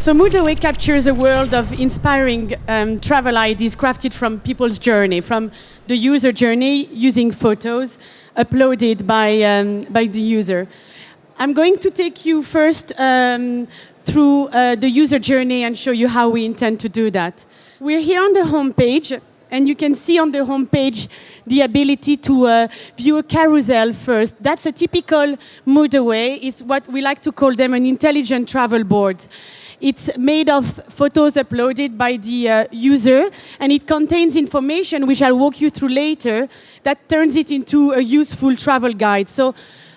So moodAway captures a world of inspiring travel ideas crafted from people's journey, from the user journey using photos uploaded by the user. I'm going to take you first through the user journey and show you how we intend to do that. We're here on the home page, and you can see on the home page the ability to view a carousel first. That's a typical moodAway. It's what we like to call them an intelligent travel board. It's made of photos uploaded by the user, and it contains information, which I'll walk you through later, that turns it into a useful travel guide. So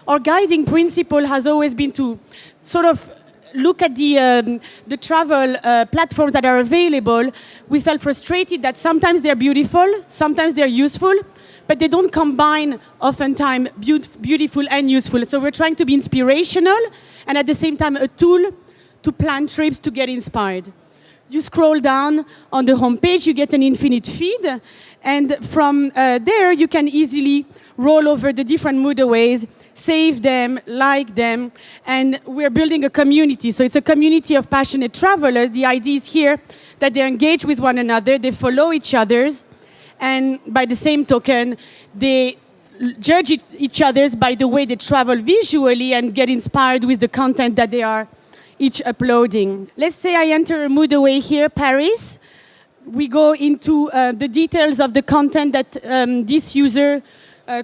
our guiding principle has always been to sort of look at the travel platforms that are available. We felt frustrated that sometimes they're beautiful, sometimes they're useful, but they don't combine oftentimes beautiful and useful. So we're trying to be inspirational and at the same time a tool to plan trips to get inspired. You scroll down on the homepage, you get an infinite feed, and from there you can easily roll over the different moodAways, save them, like them, and we're building a community. So it's a community of passionate travelers. The idea is here that they engage with one another, they follow each other's, and by the same token, they judge each other's by the way they travel visually and get inspired with the content that they are each uploading. Let's say I enter a moodAway here, Paris. We go into the details of the content that this user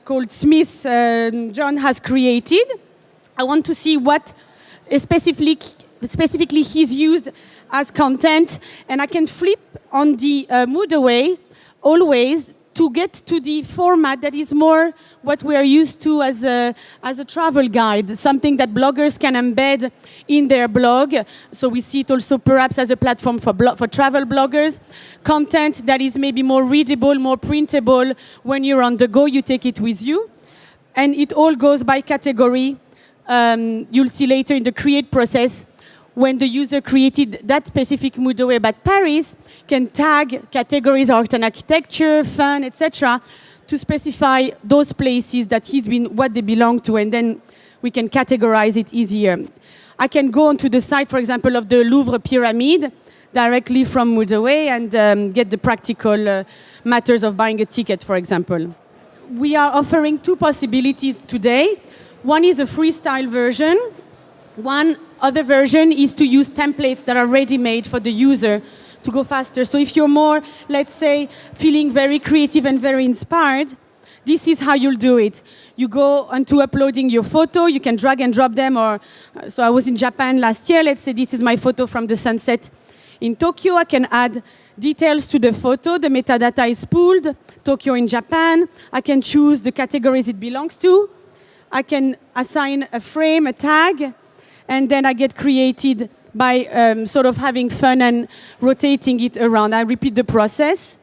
called Smith John has created. I want to see what specifically he's used as content, and I can flip on the moodAway always to get to the format that is more what we are used to as a travel guide, something that bloggers can embed in their blog. So we see it also perhaps as a platform for travel bloggers. Content that is maybe more readable, more printable. When you're on the go, you take it with you. And it all goes by category. You'll see later in the create process, when the user created that specific moodAway about Paris, can tag categories, art and architecture, fun, etc., to specify those places that what they belong to, and then we can categorize it easier. I can go onto the site, for example, of the Louvre Pyramid directly from moodAway and get the practical matters of buying a ticket, for example. We are offering two possibilities today. One is a freestyle version. One other version is to use templates that are ready-made for the user to go faster. So if you're more, let's say, feeling very creative and very inspired, this is how you'll do it. You go onto uploading your photo, you can drag and drop them, so I was in Japan last year, let's say this is my photo from the sunset in Tokyo. I can add details to the photo, the metadata is pooled, Tokyo in Japan. I can choose the categories it belongs to. I can assign a frame, a tag, and then I get created by sort of having fun and rotating it around. I repeat the process,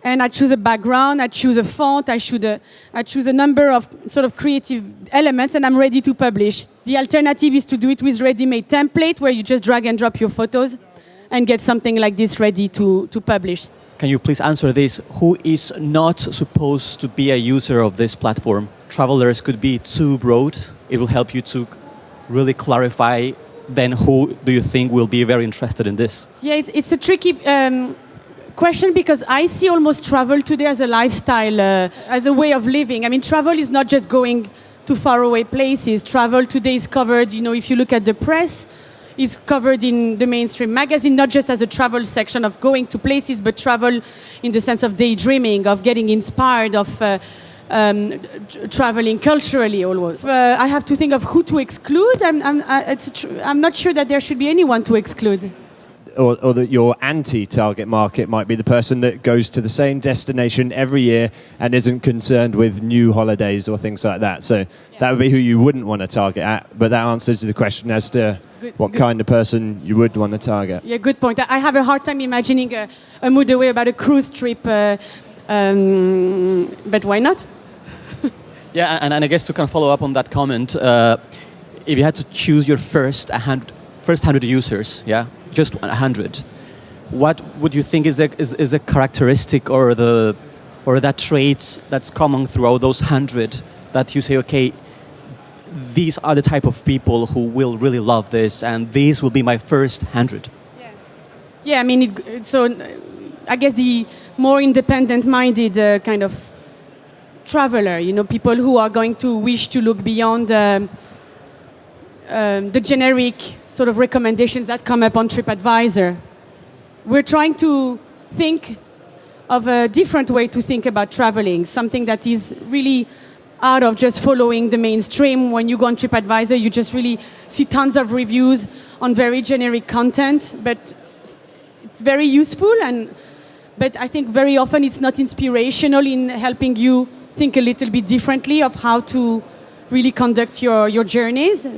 and I choose a background, I choose a font, I choose a number of sort of creative elements, and I'm ready to publish. The alternative is to do it with ready-made template, where you just drag and drop your photos and get something like this ready to publish. Can you please answer this? Who is not supposed to be a user of this platform? Travelers could be too broad. It will help you to really clarify then who do you think will be very interested in this? Yeah, it's a tricky question, because I see almost travel today as a lifestyle, as a way of living. I mean, travel is not just going to faraway places. Travel today is covered, if you look at the press, it's covered in the mainstream magazine, not just as a travel section of going to places, but travel in the sense of daydreaming, of getting inspired, of traveling culturally almost. I have to think of who to exclude. I'm not sure that there should be anyone to exclude. Or that your anti-target market might be the person that goes to the same destination every year and isn't concerned with new holidays or things like that. So that would be who you wouldn't want to target at, but that answers the question as to what kind of person you would want to target. Yeah, good point. I have a hard time imagining a moodAway about a cruise trip, but why not? Yeah, and I guess to kind of follow up on that comment, if you had to choose your first 100 users, yeah, just 100, what would you think is a characteristic or that trait that's common throughout those 100 that you say, okay, these are the type of people who will really love this, and these will be my first 100. Yeah, I mean, I guess the more independent-minded kind of traveler, people who are going to wish to look beyond the generic sort of recommendations that come up on TripAdvisor. We're trying to think of a different way to think about traveling, something that is really out of just following the mainstream. When you go on TripAdvisor, you just really see tons of reviews on very generic content, but it's very useful, but I think very often it's not inspirational in helping you think a little bit differently of how to really conduct your journeys,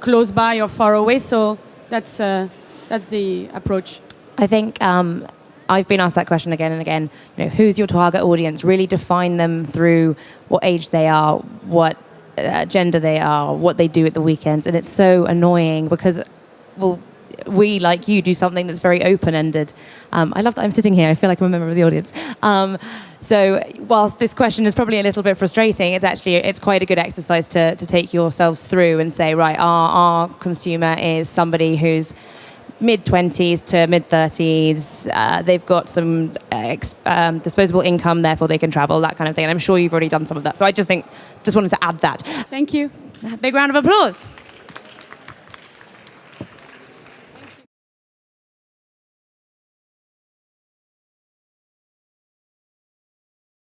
close by or far away. So that's the approach. I think I've been asked that question again and again. Who's your target audience? Really define them through what age they are, what gender they are, what they do at the weekends. And it's so annoying because, well, we, like you, do something that's very open-ended. I love that I'm sitting here. I feel like I'm a member of the audience. So whilst this question is probably a little bit frustrating, it's quite a good exercise to take yourselves through and say, right, our consumer is somebody who's mid-20s to mid-30s. They've got some disposable income, therefore they can travel, that kind of thing. And I'm sure you've already done some of that. So I just wanted to add that. Thank you. Big round of applause.